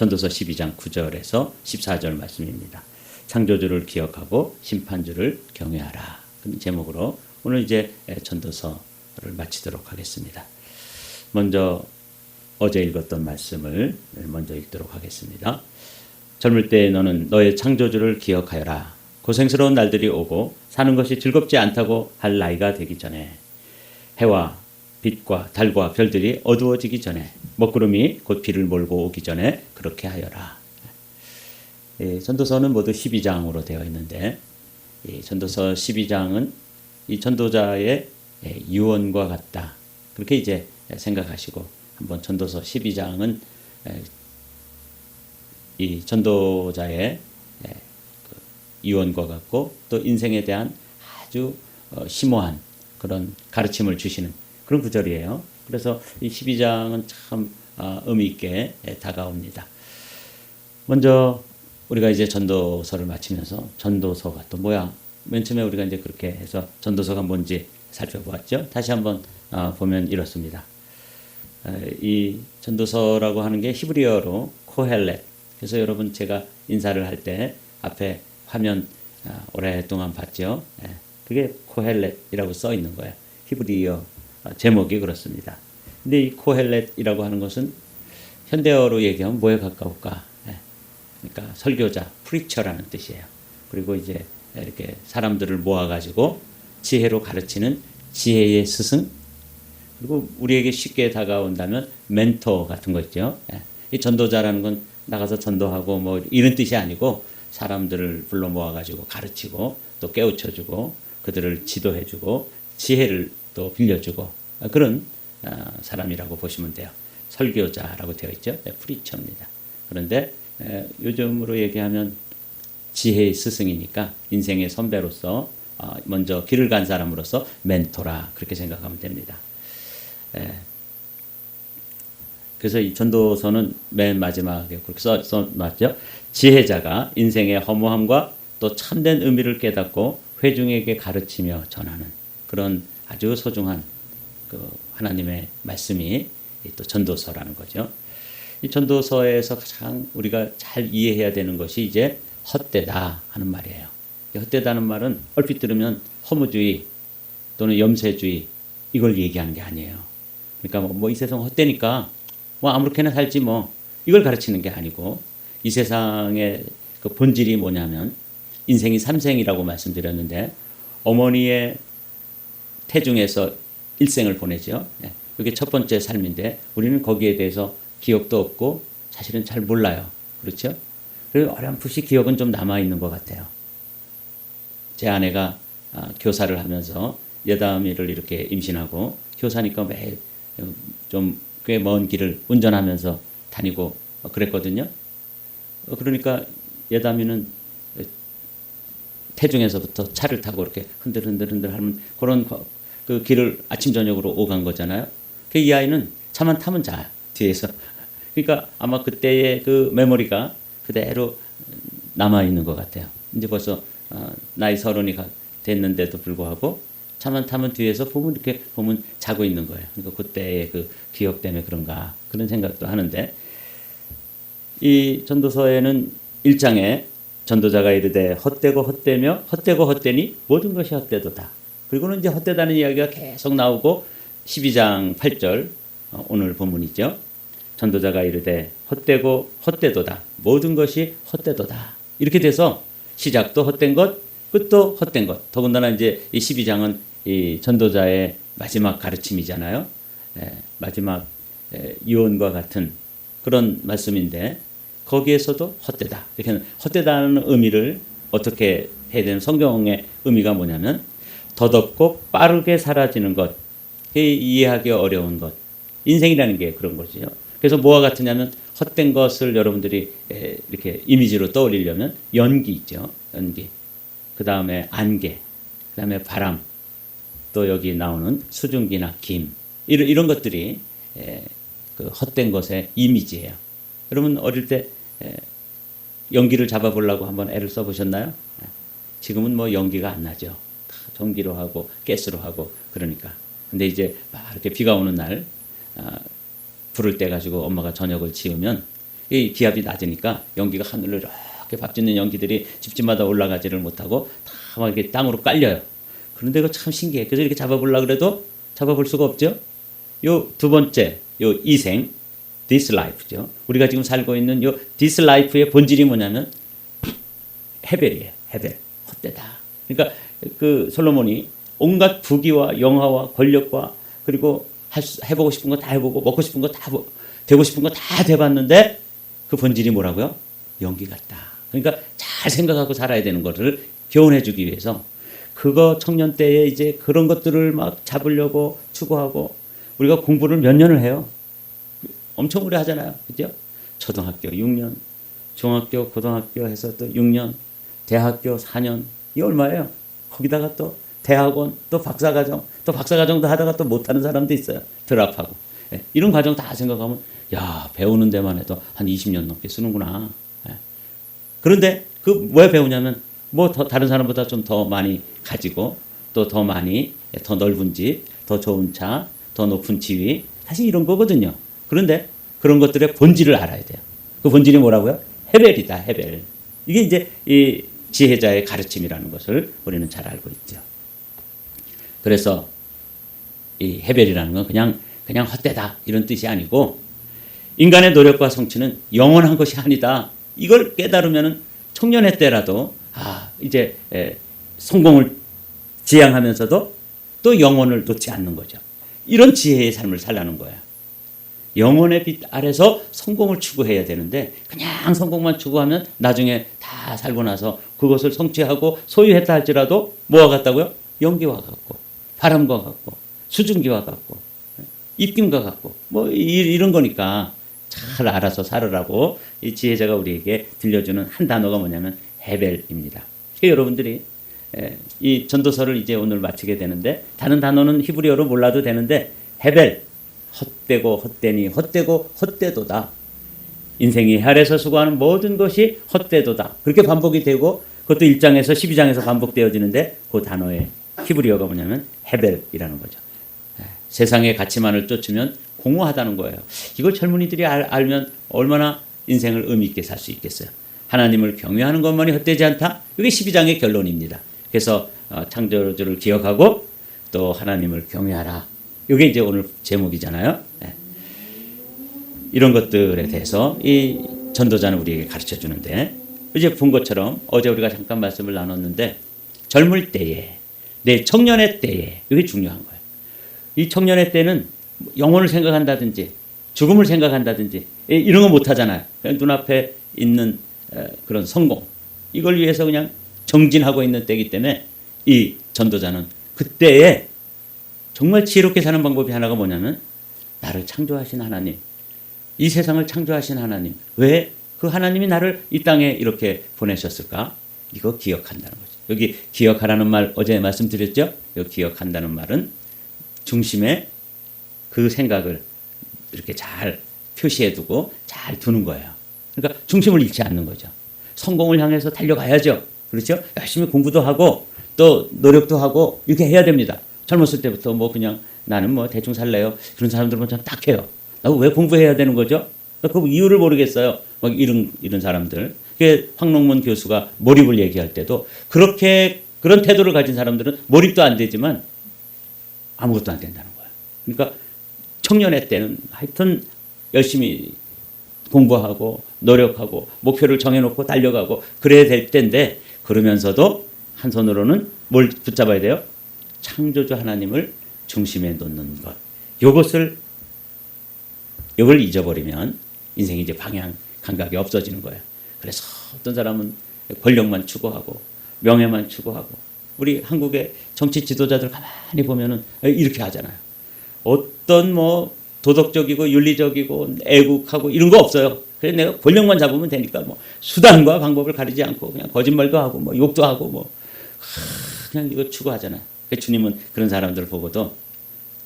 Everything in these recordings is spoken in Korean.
전도서 12장 9절에서 14절 말씀입니다. 창조주를 기억하고 심판주를 경외하라. 그런 제목으로 오늘 이제 전도서를 마치도록 하겠습니다. 먼저 어제 읽었던 말씀을 먼저 읽도록 하겠습니다. 젊을 때 너는 너의 창조주를 기억하여라. 고생스러운 날들이 오고 사는 것이 즐겁지 않다고 할 나이가 되기 전에, 해와 빛과 달과 별들이 어두워지기 전에, 먹구름이 곧 비를 몰고 오기 전에 그렇게 하여라. 전도서는 모두 12장으로 되어 있는데, 이 전도서 12장은 이 전도자의 유언과 같다, 그렇게 이제 생각하시고, 한번 전도서 12장은 이 전도자의 유언과 같고, 또 인생에 대한 아주 심오한 그런 가르침을 주시는 그런 구절이에요. 그래서 이 12장은 참 의미 있게 다가옵니다. 먼저 우리가 이제 전도서를 마치면서 전도서가 또 뭐야? 맨 처음에 우리가 이제 그렇게 해서 전도서가 뭔지 살펴보았죠. 다시 한번 보면 이렇습니다. 이 전도서라고 하는 게 히브리어로 코헬렛. 그래서 여러분 제가 인사를 할 때 앞에 화면 오랫동안 봤죠. 그게 코헬렛이라고 써 있는 거예요. 히브리어 제목이 그렇습니다. 근데 이 코헬렛이라고 하는 것은 현대어로 얘기하면 뭐에 가까울까? 그러니까 설교자, 프리처라는 뜻이에요. 그리고 이제 이렇게 사람들을 모아가지고 지혜로 가르치는 지혜의 스승, 그리고 우리에게 쉽게 다가온다면 멘토 같은 거 있죠. 이 전도자라는 건 나가서 전도하고 뭐 이런 뜻이 아니고 사람들을 불러 모아가지고 가르치고 또 깨우쳐주고 그들을 지도해주고 지혜를 또 빌려주고 그런 사람이라고 보시면 돼요. 설교자라고 되어 있죠. 프리처입니다. 그런데 요즘으로 얘기하면 지혜의 스승이니까 인생의 선배로서 먼저 길을 간 사람으로서 멘토라, 그렇게 생각하면 됩니다. 그래서 이 전도서는 맨 마지막에 그렇게 써놨죠. 지혜자가 인생의 허무함과 또 참된 의미를 깨닫고 회중에게 가르치며 전하는 그런 아주 소중한 그 하나님의 말씀이 또 전도서라는 거죠. 이 전도서에서 가장 우리가 잘 이해해야 되는 것이 이제 헛되다 하는 말이에요. 헛되다는 말은 얼핏 들으면 허무주의 또는 염세주의 이걸 얘기하는 게 아니에요. 그러니까 뭐 이 세상 헛되니까 뭐 아무렇게나 살지 뭐 이걸 가르치는 게 아니고, 이 세상의 그 본질이 뭐냐면 인생이 삼생이라고 말씀드렸는데 어머니의 태중에서 일생을 보내죠. 그게 첫 번째 삶인데 우리는 거기에 대해서 기억도 없고 사실은 잘 몰라요. 그렇죠? 그리고 어렴풋이 기억은 좀 남아있는 것 같아요. 제 아내가 교사를 하면서 여다미를 이렇게 임신하고 교사니까 매일 좀 꽤 먼 길을 운전하면서 다니고 그랬거든요. 그러니까 여다미는 태중에서부터 차를 타고 이렇게 흔들흔들 하면 그런 그 길을 아침 저녁으로 오간 거잖아요. 이 아이는 차만 타면 자요, 뒤에서. 그러니까 아마 그때의 그 메모리가 그대로 남아 있는 것 같아요. 이제 벌써 나이 30이 됐는데도 불구하고 차만 타면 뒤에서 보면 이렇게 보면 자고 있는 거예요. 그러니까 그때의 그 기억 때문에 그런가 그런 생각도 하는데, 이 전도서에는 1장에 전도자가 이르되 헛되고 헛되며 헛되고 헛되니 모든 것이 헛되도다. 그리고는 이제 헛되다는 이야기가 계속 나오고 12장 8절 오늘 본문이죠. 전도자가 이르되 헛되고 헛되도다. 모든 것이 헛되도다. 이렇게 돼서 시작도 헛된 것, 끝도 헛된 것. 더군다나 이제 이 12장은 이 전도자의 마지막 가르침이잖아요. 마지막 유언과 같은 그런 말씀인데 거기에서도 헛되다. 이렇게 헛되다는 의미를 어떻게 해야 되는, 성경의 의미가 뭐냐면 더덥고 빠르게 사라지는 것, 이해하기 어려운 것. 인생이라는 게 그런 거죠. 그래서 뭐와 같으냐면 헛된 것을 여러분들이 이렇게 이미지로 떠올리려면 연기 있죠. 연기. 그 다음에 안개. 그 다음에 바람. 또 여기 나오는 수증기나 김. 이런 것들이 그 헛된 것의 이미지예요. 여러분 어릴 때 연기를 잡아보려고 한번 애를 써보셨나요? 지금은 뭐 연기가 안 나죠. 다 전기로 하고 가스로 하고 그러니까. 근데 이제 막 이렇게 비가 오는 날 불을 떼 가지고 엄마가 저녁을 지으면 이 기압이 낮으니까 연기가 하늘로 이렇게 박짓는 연기들이 집집마다 올라가지를 못하고 다 막 이렇게 땅으로 깔려요. 그런데 이거 참 신기해. 그래서 이렇게 잡아보려고 그래도 잡아볼 수가 없죠. 요 두 번째, 요 이생, this life죠. 우리가 지금 살고 있는 요 this life의 본질이 뭐냐면 헤벨이에요. 헤벨, 헛되다. 그러니까 그 솔로몬이 온갖 부귀와 영화와 권력과 그리고 해보고 싶은 거 다 해보고 먹고 싶은 거 다 되고 싶은 거 다 돼봤는데 그 본질이 뭐라고요? 연기 같다. 그러니까 잘 생각하고 살아야 되는 것을 교훈해주기 위해서 그거 청년 때에 이제 그런 것들을 막 잡으려고 추구하고 우리가 공부를 몇 년을 해요. 엄청 오래 하잖아요. 그죠? 초등학교 6년, 중학교, 고등학교 해서 또 6년, 대학교 4년. 이게 얼마예요? 거기다가 또 대학원, 또 박사과정, 또 박사과정도 하다가 또 못하는 사람도 있어요. 드랍하고. 예, 이런 과정 다 생각하면 야, 배우는 데만 해도 한 20년 넘게 쓰는구나. 예. 그런데 그 왜 배우냐면 뭐 더 다른 사람보다 좀 더 많이 가지고 또 더 많이 더 넓은 집, 더 좋은 차, 더 높은 지위 사실 이런 거거든요. 그런데 그런 것들의 본질을 알아야 돼요. 그 본질이 뭐라고요? 헤벨이다. 헤벨. 이게 이제 이 지혜자의 가르침이라는 것을 우리는 잘 알고 있죠. 그래서 이 헤벨이라는 건 그냥 헛되다 이런 뜻이 아니고 인간의 노력과 성취는 영원한 것이 아니다. 이걸 깨달으면 청년의 때라도 이제 성공을 지향하면서도 또 영혼을 놓지 않는 거죠. 이런 지혜의 삶을 살라는 거야. 영혼의 빛 아래서 성공을 추구해야 되는데 그냥 성공만 추구하면 나중에 다 살고 나서 그것을 성취하고 소유했다 할지라도 뭐와 같다고요? 연기와 같고 바람과 같고 수증기와 같고 입김과 같고 뭐 이런 거니까 잘 알아서 살으라고 이 지혜자가 우리에게 들려주는 한 단어가 뭐냐면 헤벨입니다. 여러분들이 이 전도서를 이제 오늘 마치게 되는데 다른 단어는 히브리어로 몰라도 되는데 헤벨, 헛되고 헛되니 헛되고 헛되도다. 인생이 아래서 수고하는 모든 것이 헛되도다. 그렇게 반복이 되고 그것도 1장에서 12장에서 반복되어지는데 그 단어의 히브리어가 뭐냐면 헤벨이라는 거죠. 세상의 가치만을 쫓으면 공허하다는 거예요. 이걸 젊은이들이 알면 얼마나 인생을 의미 있게 살 수 있겠어요. 하나님을 경외하는 것만이 헛되지 않다. 이게 12장의 결론입니다. 그래서 창조주를 기억하고 또 하나님을 경외하라. 이게 이제 오늘 제목이잖아요. 네. 이런 것들에 대해서 이 전도자는 우리에게 가르쳐 주는데 이제 본 것처럼 어제 우리가 잠깐 말씀을 나눴는데 젊을 때에 내 청년의 때에 이게 중요한 거예요. 이 청년의 때는 영혼을 생각한다든지 죽음을 생각한다든지 이런 거 못하잖아요. 그냥 눈앞에 있는 그런 성공 이걸 위해서 그냥 정진하고 있는 때이기 때문에 이 전도자는 그때에 정말 지혜롭게 사는 방법이 하나가 뭐냐면 나를 창조하신 하나님, 이 세상을 창조하신 하나님, 왜 그 하나님이 나를 이 땅에 이렇게 보내셨을까? 이거 기억한다는 거죠. 여기 기억하라는 말 어제 말씀드렸죠? 여기 기억한다는 말은 중심에 그 생각을 이렇게 잘 표시해두고 잘 두는 거예요. 그러니까 중심을 잃지 않는 거죠. 성공을 향해서 달려가야죠. 그렇죠? 열심히 공부도 하고 또 노력도 하고 이렇게 해야 됩니다. 젊었을 때부터 뭐 그냥 나는 뭐 대충 살래요. 그런 사람들은 참 딱해요. 나 왜 공부해야 되는 거죠? 그 이유를 모르겠어요. 막 이런 사람들. 황롱문 교수가 몰입을 얘기할 때도 그렇게 그런 태도를 가진 사람들은 몰입도 안 되지만 아무것도 안 된다는 거야. 그러니까 청년의 때는 하여튼 열심히 공부하고 노력하고 목표를 정해놓고 달려가고 그래야 될 때인데 그러면서도 한 손으로는 뭘 붙잡아야 돼요? 창조주 하나님을 중심에 놓는 것. 이걸 잊어버리면 인생이 이제 방향 감각이 없어지는 거예요. 그래서 어떤 사람은 권력만 추구하고 명예만 추구하고 우리 한국의 정치 지도자들 가만히 보면은 이렇게 하잖아요. 어떤 뭐 도덕적이고 윤리적이고 애국하고 이런 거 없어요. 그래서 내가 권력만 잡으면 되니까 뭐 수단과 방법을 가리지 않고 그냥 거짓말도 하고 뭐 욕도 하고 뭐 그냥 이거 추구하잖아요. 주님은 그런 사람들을 보고도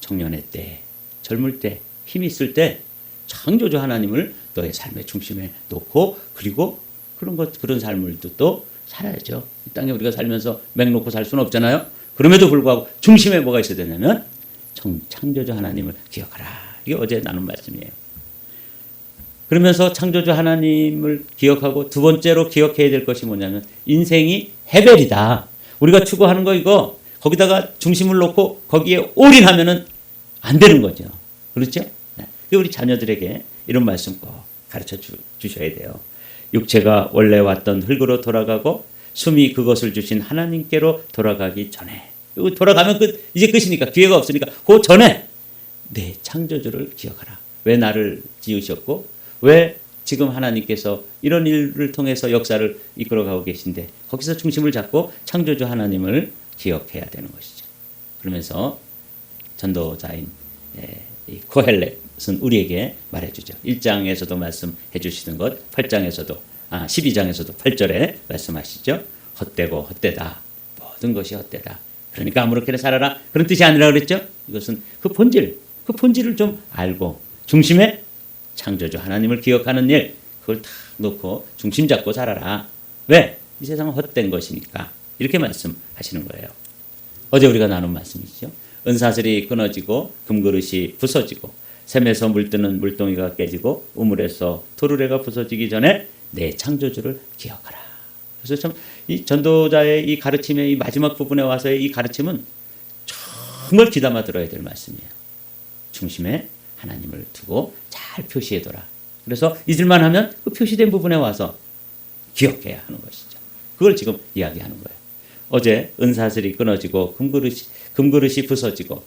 청년의 때, 젊을 때, 힘이 있을 때 창조주 하나님을 너의 삶의 중심에 놓고 그리고 그런 삶을 또 살아야죠. 이 땅에 우리가 살면서 맹 놓고 살 수는 없잖아요. 그럼에도 불구하고 중심에 뭐가 있어야 되냐면 창조주 하나님을 기억하라. 이게 어제 나눈 말씀이에요. 그러면서 창조주 하나님을 기억하고 두 번째로 기억해야 될 것이 뭐냐면 인생이 해벨이다. 우리가 추구하는 거 이거 거기다가 중심을 놓고 거기에 올인하면은 안 되는 거죠. 그렇죠? 네. 우리 자녀들에게 이런 말씀 꼭 가르쳐 주셔야 돼요. 육체가 원래 왔던 흙으로 돌아가고 숨이 그것을 주신 하나님께로 돌아가기 전에 돌아가면 이제 끝이니까 기회가 없으니까 그 전에 내 창조주를 기억하라. 왜 나를 지으셨고 왜 지금 하나님께서 이런 일을 통해서 역사를 이끌어가고 계신데 거기서 중심을 잡고 창조주 하나님을 기억해야 되는 것이죠. 그러면서 전도자인 이 코헬렛은 우리에게 말해주죠. 1장에서도 말씀해 주시는 것 8장에서도 12장에서도 8절에 말씀하시죠. 헛되고 헛되다. 모든 것이 헛되다. 그러니까 아무렇게나 살아라. 그런 뜻이 아니라 그랬죠. 이것은 그 본질을 좀 알고 중심에 창조주 하나님을 기억하는 일 그걸 다 놓고 중심 잡고 살아라. 왜? 이 세상은 헛된 것이니까. 이렇게 말씀하시는 거예요. 어제 우리가 나눈 말씀이죠. 은사슬이 끊어지고 금그릇이 부서지고 샘에서 물드는 물동이가 깨지고 우물에서 도르래가 부서지기 전에 내 창조주를 기억하라. 그래서 참 이 전도자의 이 가르침의 이 마지막 부분에 와서의 이 가르침은 정말 귀담아 들어야 될 말씀이에요. 중심에 하나님을 두고 잘 표시해둬라. 그래서 잊을만 하면 그 표시된 부분에 와서 기억해야 하는 것이죠. 그걸 지금 이야기하는 거예요. 어제 은사슬이 끊어지고 금그릇이 부서지고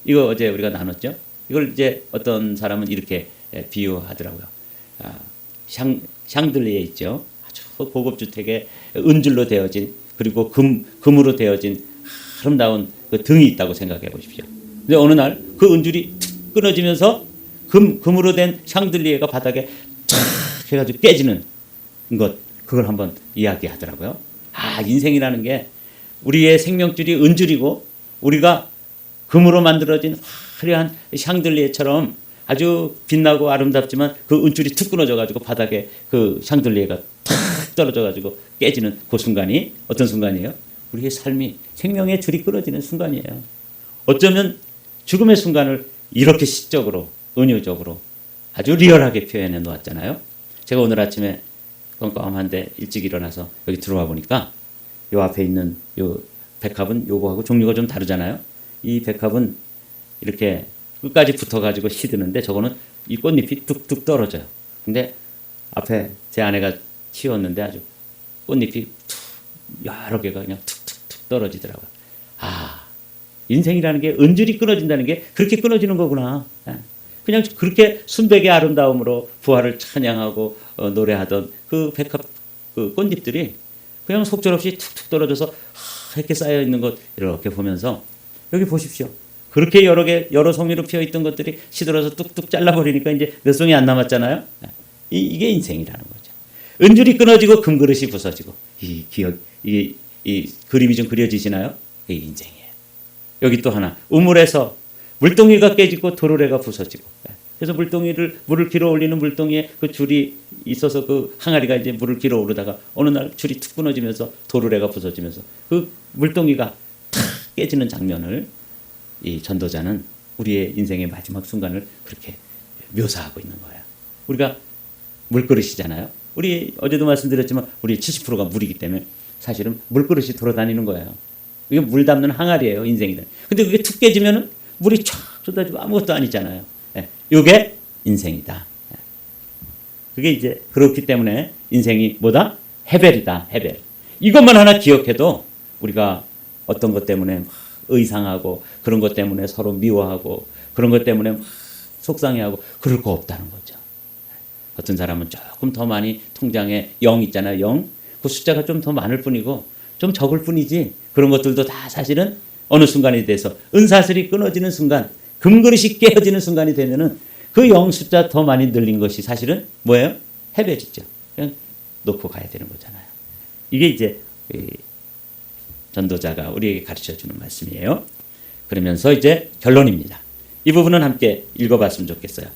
이거 어제 우리가 나눴죠. 이걸 이제 어떤 사람은 이렇게 비유하더라고요. 샹들리에 있죠. 아주 고급 주택에 은줄로 되어진 그리고 금으로 되어진 아름다운 그 등이 있다고 생각해 보십시오. 근데 어느 날 그 은줄이 툭 끊어지면서 금으로 된 샹들리에가 바닥에 탁 해가지고 깨지는 것 그걸 한번 이야기하더라고요. 인생이라는 게 우리의 생명줄이 은줄이고 우리가 금으로 만들어진 화려한 샹들리에처럼 아주 빛나고 아름답지만 그 은줄이 툭 끊어져가지고 바닥에 그 샹들리에가 탁 떨어져가지고 깨지는 그 순간이 어떤 순간이에요? 우리의 삶이 생명의 줄이 끊어지는 순간이에요. 어쩌면 죽음의 순간을 이렇게 시적으로 은유적으로 아주 리얼하게 표현해 놓았잖아요. 제가 오늘 아침에 깜깜한데 일찍 일어나서 여기 들어와 보니까 요 앞에 있는 요 백합은 요거하고 종류가 좀 다르잖아요. 이 백합은 이렇게 끝까지 붙어가지고 시드는데 저거는 이 꽃잎이 뚝뚝 떨어져요. 근데 앞에 제 아내가 키웠는데 아주 꽃잎이 여러 개가 그냥 툭툭툭 떨어지더라고요. 인생이라는 게 은줄이 끊어진다는 게 그렇게 끊어지는 거구나. 그냥 그렇게 순백의 아름다움으로 부활을 찬양하고 노래하던 그 백합 그 꽃잎들이 그냥 속절없이 툭툭 떨어져서 이렇게 쌓여 있는 것 이렇게 보면서 여기 보십시오. 그렇게 여러 송이로 피어 있던 것들이 시들어서 뚝뚝 잘라버리니까 이제 몇 송이 안 남았잖아요. 이게 인생이라는 거죠. 은줄이 끊어지고 금그릇이 부서지고 이 그림이 좀 그려지시나요? 이게 인생이에요. 여기 또 하나 우물에서 물동이가 깨지고 도르래가 부서지고 그래서 물을 길어 올리는 물동이에 그 줄이 있어서 그 항아리가 이제 물을 길어 오르다가 어느 날 줄이 툭 끊어지면서 도르래가 부서지면서 그 물동이가 탁 깨지는 장면을 이 전도자는 우리의 인생의 마지막 순간을 그렇게 묘사하고 있는 거예요. 우리가 물그릇이잖아요. 우리 어제도 말씀드렸지만 우리 70%가 물이기 때문에 사실은 물그릇이 돌아다니는 거예요. 이게 물 담는 항아리예요, 인생이. 근데 그게 툭 깨지면은 물이 쫙 쏟아지고 아무것도 아니잖아요. 이게 인생이다. 그게 이제 그렇기 때문에 인생이 뭐다? 해벨이다. 해벨. 이것만 하나 기억해도 우리가 어떤 것 때문에 의상하고 그런 것 때문에 서로 미워하고 그런 것 때문에 속상해하고 그럴 거 없다는 거죠. 어떤 사람은 조금 더 많이 통장에 0 있잖아요. 0. 그 숫자가 좀 더 많을 뿐이고 좀 적을 뿐이지 그런 것들도 다 사실은 어느 순간이 돼서 은사슬이 끊어지는 순간 금그릇이 깨어지는 순간이 되면은 그 0 숫자 더 많이 늘린 것이 사실은 뭐예요? 해배지죠. 그냥 놓고 가야 되는 거잖아요. 이게 이제 전도자가 우리에게 가르쳐주는 말씀이에요. 그러면서 이제 결론입니다. 이 부분은 함께 읽어봤으면 좋겠어요.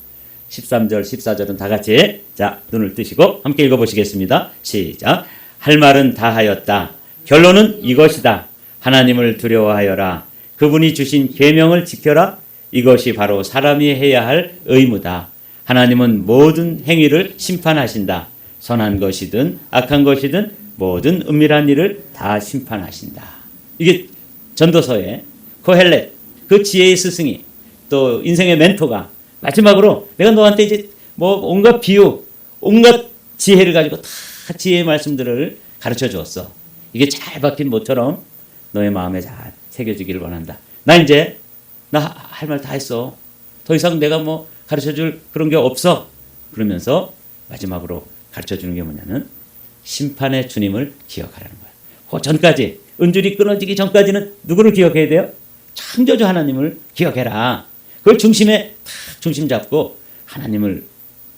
13절, 14절은 다 같이 자 눈을 뜨시고 함께 읽어보시겠습니다. 시작. 할 말은 다 하였다. 결론은 이것이다. 하나님을 두려워하여라. 그분이 주신 계명을 지켜라. 이것이 바로 사람이 해야 할 의무다. 하나님은 모든 행위를 심판하신다. 선한 것이든 악한 것이든 모든 은밀한 일을 다 심판하신다. 이게 전도서에 코헬렛, 그 지혜의 스승이 또 인생의 멘토가 마지막으로 내가 너한테 이제 뭐 온갖 비유, 온갖 지혜를 가지고 다 지혜의 말씀들을 가르쳐 주었어. 이게 잘 박힌 모처럼 너의 마음에 잘 새겨지기를 원한다. 나 이제 나 할 말 다 했어. 더 이상 내가 뭐 가르쳐 줄 그런 게 없어. 그러면서 마지막으로 가르쳐 주는 게 뭐냐면 심판의 주님을 기억하라는 거야. 그 전까지 은줄이 끊어지기 전까지는 누구를 기억해야 돼요? 창조주 하나님을 기억해라. 그걸 중심에 탁 중심 잡고 하나님을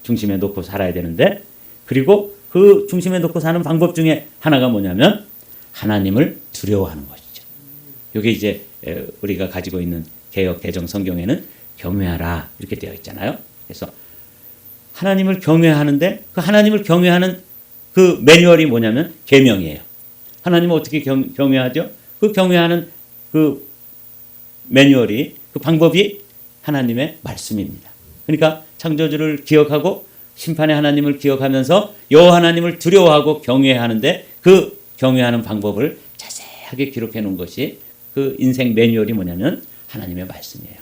중심에 놓고 살아야 되는데, 그리고 그 중심에 놓고 사는 방법 중에 하나가 뭐냐면 하나님을 두려워하는 것이죠. 이게 이제 우리가 가지고 있는 개역 개정 성경에는 경외하라 이렇게 되어 있잖아요. 그래서 하나님을 경외하는데 그 하나님을 경외하는 그 매뉴얼이 뭐냐면 계명이에요. 하나님을 어떻게 경외하죠? 그 경외하는 그 매뉴얼이, 그 방법이 하나님의 말씀입니다. 그러니까 창조주를 기억하고 심판의 하나님을 기억하면서 여호와 하나님을 두려워하고 경외하는데 그 경외하는 방법을 자세하게 기록해 놓은 것이 그 인생 매뉴얼이 뭐냐면 하나님의 말씀이에요.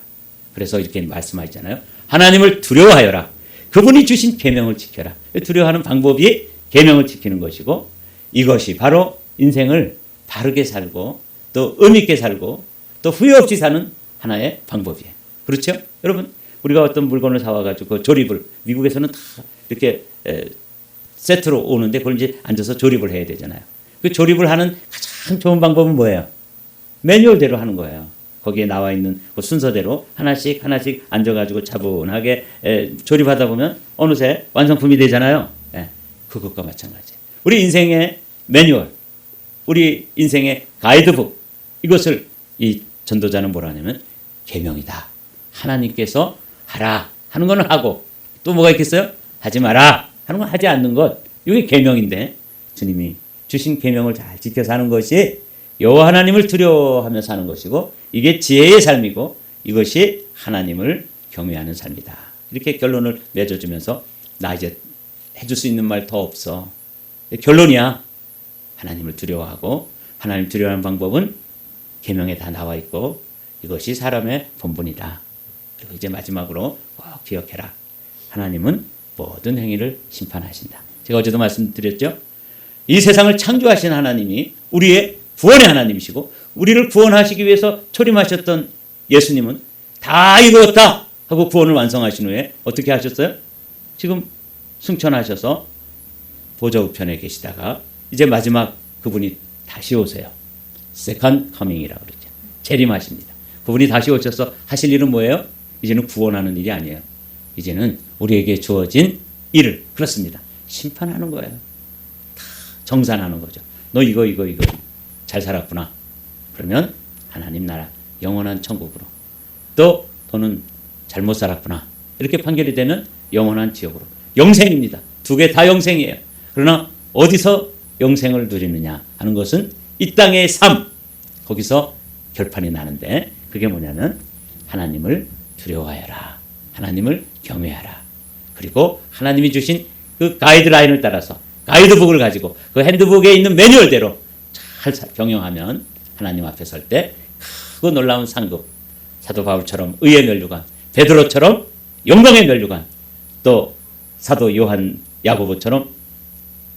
그래서 이렇게 말씀하잖아요. 하나님을 두려워하여라. 그분이 주신 계명을 지켜라. 두려워하는 방법이 계명을 지키는 것이고, 이것이 바로 인생을 바르게 살고 또 의미 있게 살고 또 후회 없이 사는 하나의 방법이에요. 그렇죠? 여러분, 우리가 어떤 물건을 사와가지고 조립을, 미국에서는 다 이렇게 세트로 오는데 그걸 이제 앉아서 조립을 해야 되잖아요. 그 조립을 하는 가장 좋은 방법은 뭐예요? 매뉴얼대로 하는 거예요. 거기에 나와 있는 그 순서대로 하나씩 하나씩 앉아가지고 차분하게 조립하다 보면 어느새 완성품이 되잖아요. 그것과 마찬가지예요. 우리 인생의 매뉴얼, 우리 인생의 가이드북, 이것을 이 전도자는 뭐라 하냐면 계명이다. 하나님께서 하라 하는 건 하고, 또 뭐가 있겠어요? 하지 마라 하는 건 하지 않는 것. 이게 계명인데 주님이 주신 계명을 잘 지켜 사는 것이 여호와 하나님을 두려워하며 사는 것이고, 이게 지혜의 삶이고, 이것이 하나님을 경외하는 삶이다. 이렇게 결론을 맺어주면서 나 이제 해줄 수 있는 말 더 없어. 결론이야. 하나님을 두려워하고, 하나님 두려워하는 방법은 계명에 다 나와 있고, 이것이 사람의 본분이다. 그리고 이제 마지막으로 꼭 기억해라. 하나님은 모든 행위를 심판하신다. 제가 어제도 말씀드렸죠. 이 세상을 창조하신 하나님이 우리의 구원의 하나님이시고, 우리를 구원하시기 위해서 초림하셨던 예수님은 다 이루었다 하고 구원을 완성하신 후에 어떻게 하셨어요? 지금 승천하셔서 보좌 우편에 계시다가 이제 마지막 그분이 다시 오세요. 세컨드 커밍이라고 그러죠. 재림하십니다. 그분이 다시 오셔서 하실 일은 뭐예요? 이제는 구원하는 일이 아니에요. 이제는 우리에게 주어진 일을, 그렇습니다, 심판하는 거예요. 다 정산하는 거죠. 너 이거 잘 살았구나. 그러면 하나님 나라 영원한 천국으로, 또 너는 잘못 살았구나. 이렇게 판결이 되는 영원한 지옥으로. 영생입니다. 두 개 다 영생이에요. 그러나 어디서 영생을 누리느냐 하는 것은 이 땅의 삶, 거기서 결판이 나는데, 그게 뭐냐면 하나님을 두려워하여라. 하나님을 경외하라. 그리고 하나님이 주신 그 가이드라인을 따라서, 가이드북을 가지고 그 핸드북에 있는 매뉴얼대로 잘 경영하면 하나님 앞에 설 때 크고 놀라운 상급, 사도 바울처럼 의의 면류관, 베드로처럼 영광의 면류관, 또 사도 요한 야고보처럼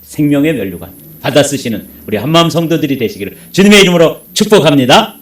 생명의 면류관 받아 쓰시는 우리 한마음 성도들이 되시기를 주님의 이름으로 축복합니다.